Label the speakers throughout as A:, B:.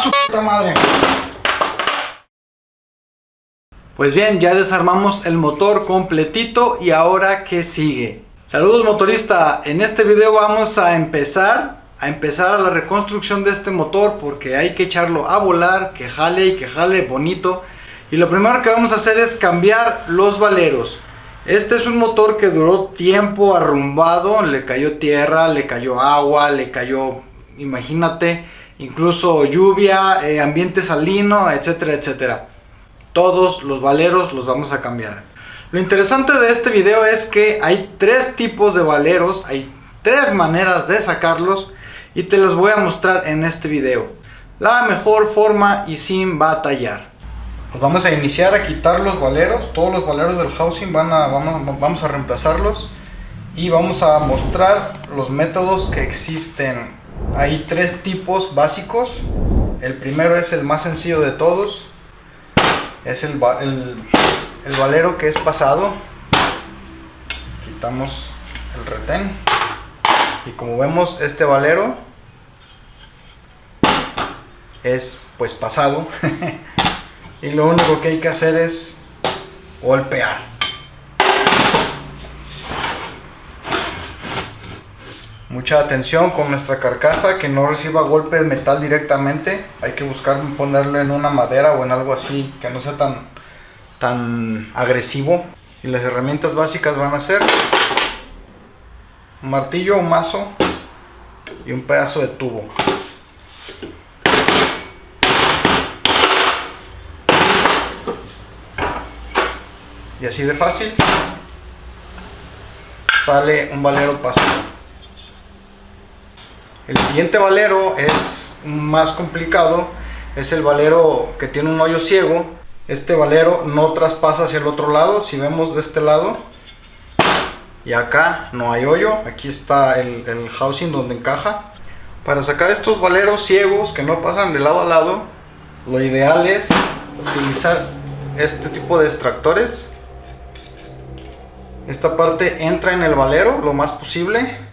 A: su puta madre!
B: Pues bien, ya desarmamos el motor completito y ahora ¿qué sigue? Saludos motorista, en este video vamos a empezar a la reconstrucción de este motor porque hay que echarlo a volar, que jale y que jale bonito. Y lo primero que vamos a hacer es cambiar los valeros. Este es un motor que duró tiempo arrumbado, le cayó tierra, le cayó agua, le cayó, imagínate, incluso lluvia, ambiente salino, etcétera, etcétera. Todos los valeros los vamos a cambiar. Lo interesante de este video es que hay tres tipos de valeros, hay tres maneras de sacarlos y te las voy a mostrar en este video. La mejor forma y sin batallar. Pues vamos a iniciar a quitar los valeros, todos los valeros del housing vamos a reemplazarlos y vamos a mostrar los métodos que existen. Hay tres tipos básicos. El primero es el más sencillo de todos. Es el valero que es pasado. Quitamos el retén y como vemos este valero es pues pasado y lo único que hay que hacer es golpear. Mucha atención con nuestra carcasa, que no reciba golpe de metal directamente. Hay que buscar ponerlo en una madera o en algo así que no sea tan agresivo. Y las herramientas básicas van a ser un martillo, un mazo y un pedazo de tubo. Y así de fácil sale un valero pasado. El siguiente valero es más complicado, es el valero que tiene un hoyo ciego. Este valero no traspasa hacia el otro lado. Si vemos de este lado y acá no hay hoyo, aquí está el housing donde encaja. Para sacar estos valeros ciegos que no pasan de lado a lado, lo ideal es utilizar este tipo de extractores. Esta parte entra en el valero lo más posible.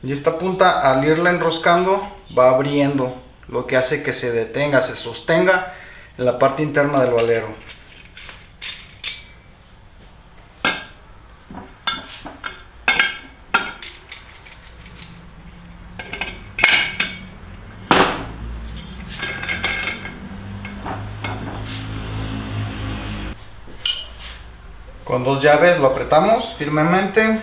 B: Y esta punta, al irla enroscando, va abriendo, lo que hace que se detenga, se sostenga en la parte interna del valero. Con dos llaves lo apretamos firmemente.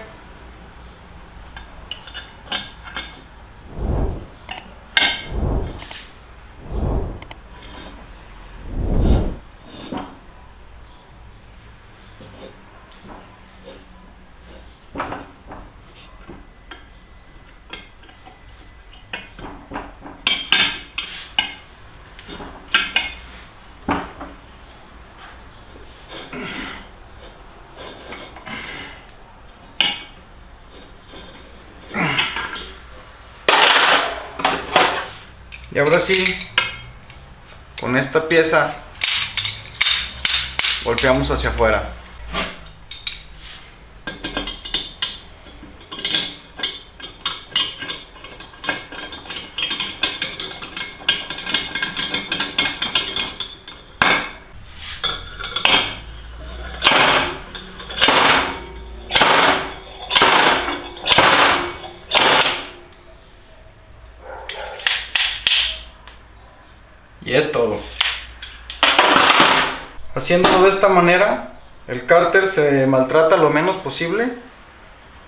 B: Y ahora sí, con esta pieza golpeamos hacia afuera. Y es todo. Haciéndolo de esta manera, el cárter se maltrata lo menos posible.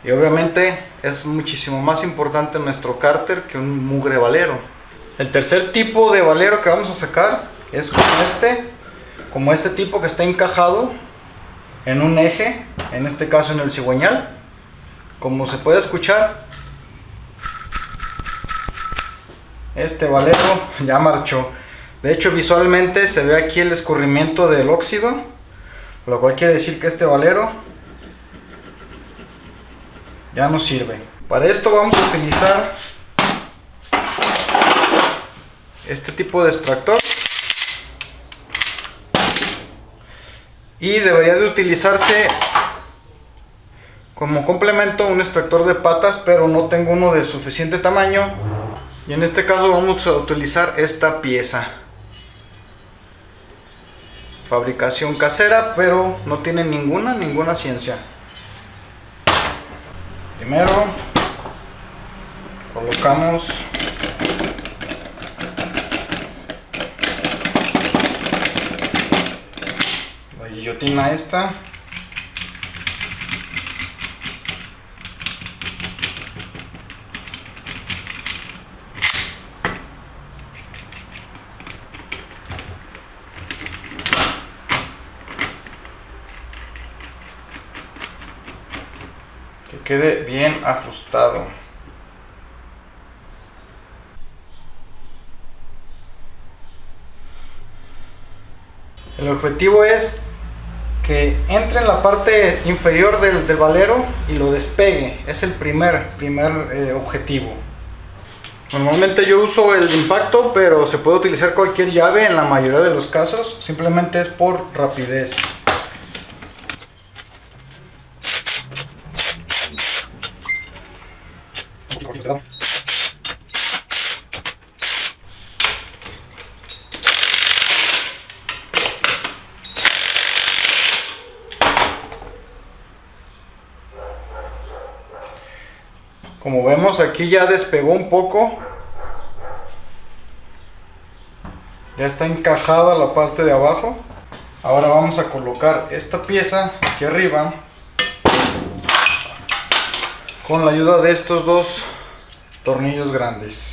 B: Y obviamente es muchísimo más importante nuestro cárter que un mugre valero. El tercer tipo de valero que vamos a sacar es como este tipo que está encajado en un eje, en este caso en el cigüeñal. Como se puede escuchar, este valero ya marchó. De hecho, visualmente se ve aquí el escurrimiento del óxido, lo cual quiere decir que este valero ya no sirve. Para esto vamos a utilizar este tipo de extractor y debería de utilizarse como complemento un extractor de patas, pero no tengo uno de suficiente tamaño. Y en este caso vamos a utilizar esta pieza. Fabricación casera, pero no tiene ninguna ciencia. Primero colocamos la guillotina esta. Que quede bien ajustado. El objetivo es que entre en la parte inferior del valero y lo despegue. Es el primer objetivo. Normalmente yo uso el impacto, pero se puede utilizar cualquier llave en la mayoría de los casos. Simplemente es por rapidez. Como vemos, aquí ya despegó un poco. Ya está encajada la parte de abajo. Ahora vamos a colocar esta pieza aquí arriba con la ayuda de estos dos tornillos grandes.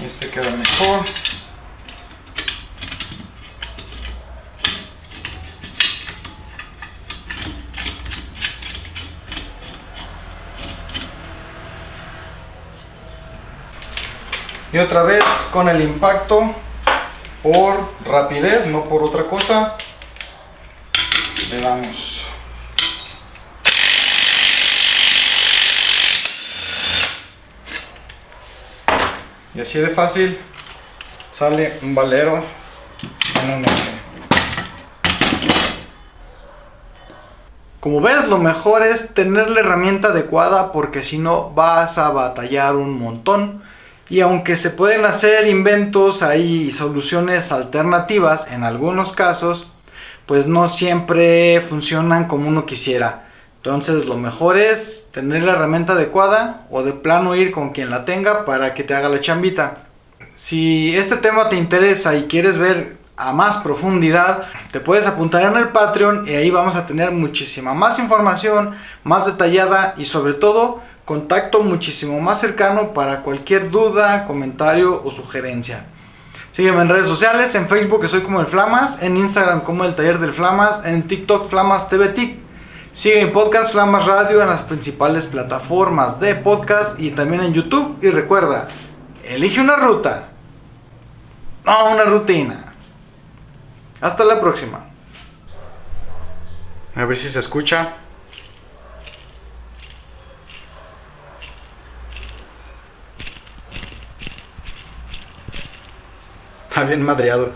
B: Este queda mejor. Y otra vez con el impacto, por rapidez, no por otra cosa, le damos. Y así de fácil sale un valero en un eje. Como ves, lo mejor es tener la herramienta adecuada, porque si no vas a batallar un montón. Y aunque se pueden hacer inventos, hay soluciones alternativas en algunos casos, pues no siempre funcionan como uno quisiera. Entonces lo mejor es tener la herramienta adecuada, o de plano ir con quien la tenga para que te haga la chambita. Si este tema te interesa y quieres ver a más profundidad, te puedes apuntar en el Patreon, y ahí vamos a tener muchísima más información, más detallada, y sobre todo contacto muchísimo más cercano para cualquier duda, comentario o sugerencia. Sígueme en redes sociales, en Facebook estoy como el Flamas, en Instagram como el Taller del Flamas, en TikTok Flamas TV Tic. Sigue mi podcast Flamas Radio en las principales plataformas de podcast y también en YouTube. Y recuerda, elige una ruta, no una rutina. Hasta la próxima. A ver si se escucha. Está bien madreado.